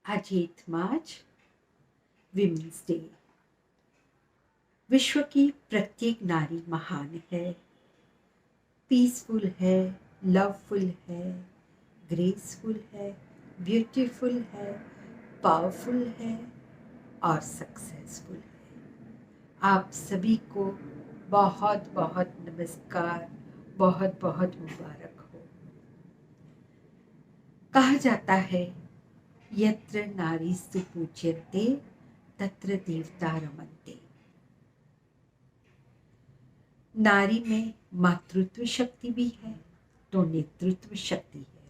आज 8 मार्च women's day. विश्व की प्रत्येक नारी महान है, पीसफुल है, लवफुल है, ग्रेसफुल है, ब्यूटीफुल है, पावरफुल है और सक्सेसफुल है। आप सभी को बहुत बहुत नमस्कार, बहुत बहुत मुबारक हो। कहा जाता है यत्र नारीस्तु पूज्यन्ते तत्र देवता रमन्ते। नारी में मातृत्व शक्ति भी है तो नेतृत्व शक्ति है।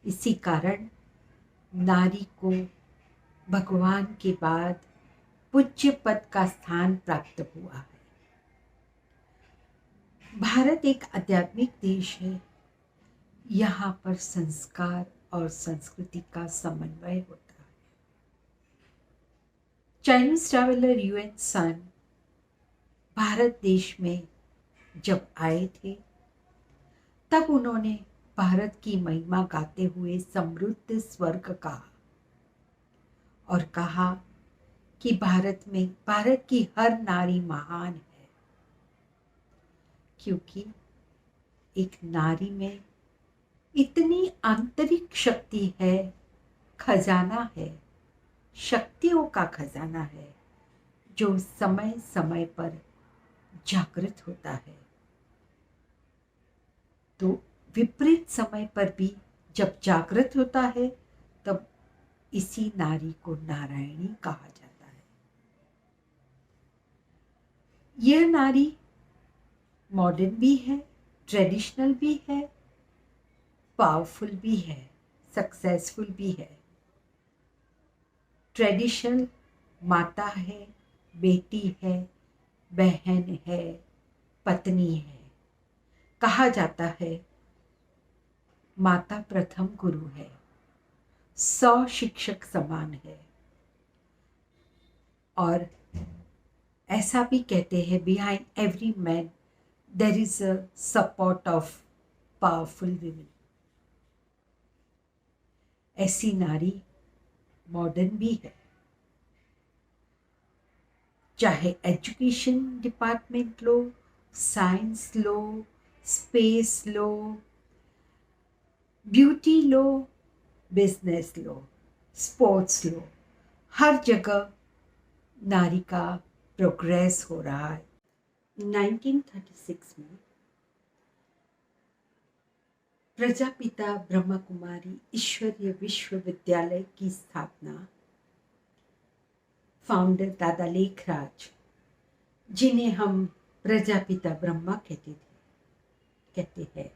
इसी कारण नारी को भगवान के बाद पूज्य पद का स्थान प्राप्त हुआ है। भारत एक आध्यात्मिक देश है। यहाँ पर संस्कार और संस्कृति का समन्वय होता है। चाइनीज ट्रैवलर यूएन सन भारत देश में जब आए थे तब उन्होंने भारत की महिमा गाते हुए समृद्ध स्वर्ग कहा और कहा कि भारत की हर नारी महान है, क्योंकि एक नारी में इतनी आंतरिक शक्ति है, खजाना है, शक्तियों का खजाना है जो समय समय पर जागृत होता है। तो विपरीत समय पर भी जब जागृत होता है तब इसी नारी को नारायणी कहा जाता है। यह नारी मॉडर्न भी है, ट्रेडिशनल भी है, पावरफुल भी है, सक्सेसफुल भी है। ट्रेडिशनल माता है, बेटी है, बहन है, पत्नी है। कहा जाता है माता प्रथम गुरु है, 100 शिक्षक समान है। और ऐसा भी कहते हैं behind every man there is a support of powerful women. ऐसी नारी मॉडर्न भी है। चाहे एजुकेशन डिपार्टमेंट लो, साइंस लो, स्पेस लो, ब्यूटी लो, बिजनेस लो, स्पोर्ट्स लो, हर जगह नारी का प्रोग्रेस हो रहा है। 1936 में प्रजापिता ब्रह्मा कुमारी ईश्वरीय विश्वविद्यालय की स्थापना फाउंडर दादा लेखराज, जिन्हें हम प्रजापिता ब्रह्मा कहते हैं,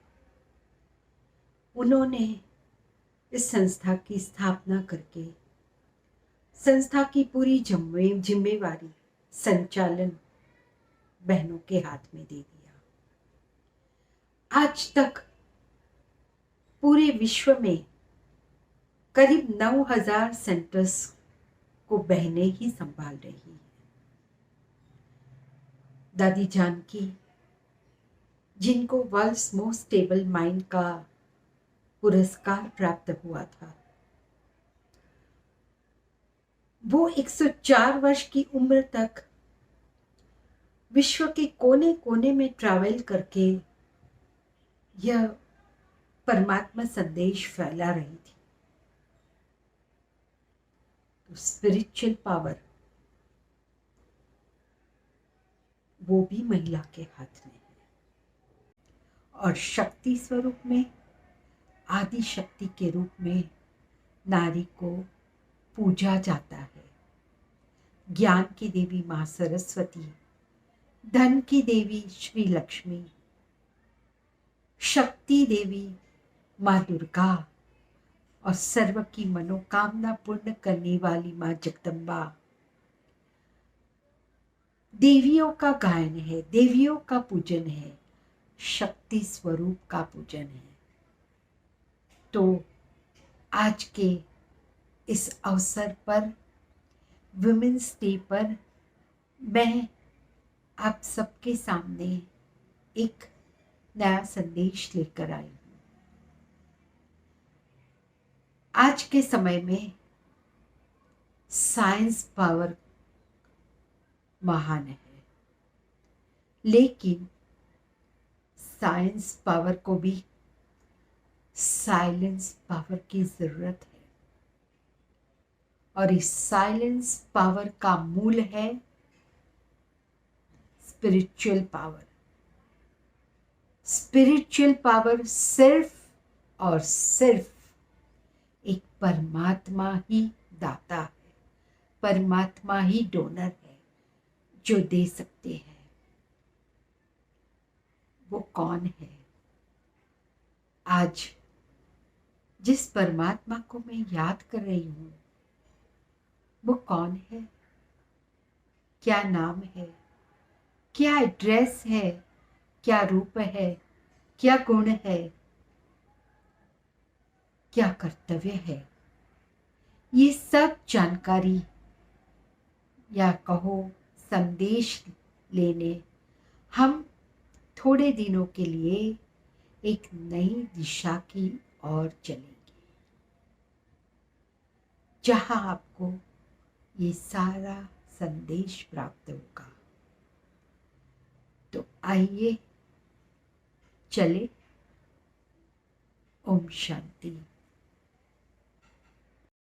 उन्होंने इस संस्था की स्थापना करके संस्था की पूरी जिम्मेवारी संचालन बहनों के हाथ में दे दिया। आज तक पूरे विश्व में करीब 9,000 सेंटर्स को बहनें ही संभाल रही हैं। दादी जानकी, जिनको वर्ल्ड्स मोस्ट स्टेबल माइंड का पुरस्कार प्राप्त हुआ था, वो 104 वर्ष की उम्र तक विश्व के कोने कोने में ट्रैवल करके यह परमात्मा संदेश फैला रही थी। तो स्पिरिचुअल पावर वो भी महिला के हाथ में है। और शक्ति स्वरूप में, आदि शक्ति के रूप में नारी को पूजा जाता है। ज्ञान की देवी मां सरस्वती, धन की देवी श्री लक्ष्मी, शक्ति देवी मां दुर्गा और सर्व की मनोकामना पूर्ण करने वाली मां जगदम्बा देवियों का गायन है, देवियों का पूजन है, शक्ति स्वरूप का पूजन है। तो आज के इस अवसर पर, वुमेन्स डे पर, मैं आप सबके सामने एक नया संदेश लेकर आई हूँ। आज के समय में साइंस पावर महान है, लेकिन साइंस पावर को भी साइलेंस पावर की जरूरत है। और इस साइलेंस पावर का मूल है स्पिरिचुअल पावर। स्पिरिचुअल पावर सिर्फ और सिर्फ एक परमात्मा ही दाता है, परमात्मा ही डोनर है जो दे सकते हैं। वो कौन है? आज जिस परमात्मा को मैं याद कर रही हूं, वो कौन है? क्या नाम है? क्या एड्रेस है? क्या रूप है? क्या गुण है? क्या कर्तव्य है? ये सब जानकारी या कहो संदेश लेने हम थोड़े दिनों के लिए एक नई दिशा की ओर चलेंगे, जहां आपको ये सारा संदेश प्राप्त होगा। तो आइए चले। ओम शांति।